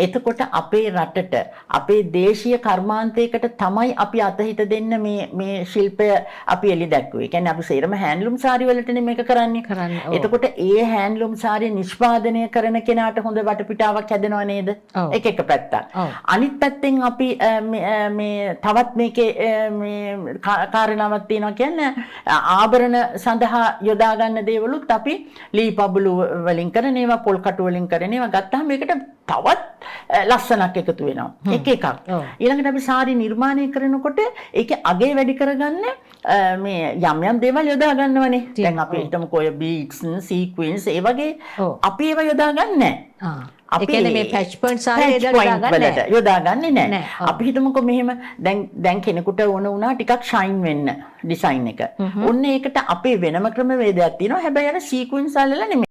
එතකොට අපේ රටට අපේ දේශීය කර්මාන්තයකට තමයි අපි අතහිත දෙන්න මේ ශිල්පය අපි එලි දැක්වුවේ. ඒ කියන්නේ අපි සේරම හෑන්ඩ්ලූම් සාරි වලටනේ මේක කරන්නේ. එතකොට ඒ හෑන්ඩ්ලූම් සාරි නිෂ්පාදනය කරන කෙනාට හොඳ වටපිටාවක් හැදෙනව නේද? එක පැත්තක්. අනිත් පැත්තෙන් අපි මේ තවත් මේකේ මේ කාරණාවක් තියෙනවා කියන්නේ ආභරණ සඳහා යොදා ගන්න දේවලුත් අපි ලී පබළු වලින් කරන ඒවා පොල් කටු වලින් කරන ඒවා ගත්තාම මේකට තවත් ලස්සනක් එකතු වෙනවා. එක එකක්. ඊළඟට අපි සාරි නිර්මාණය කරනකොට ඒකේ අගේ වැඩි කරගන්න මේ යම් දේවල් යොදා ගන්නවනේ. දැන් අපි හිතමුකෝ ඔය බීඩ්ස්, සීක්වෙන්ස් ඒ වගේ අපි ඒවා යොදා ගන්න නැහැ. ඒ කියන්නේ මේ පැච් පොයින්ට් සාරි යොදා ගන්නේ නැහැ. අපි හිතමුකෝ මෙහෙම දැන් කෙනෙකුට ඕන වුණා ටිකක් ෂයින් වෙන්න ඩිසයින් එක. ඔන්න ඒකට අපේ වෙනම ක්‍රමවේදයක් තියෙනවා. හැබැයි අර සීක්වෙන්ස් අල්ලලා නෙමෙයි.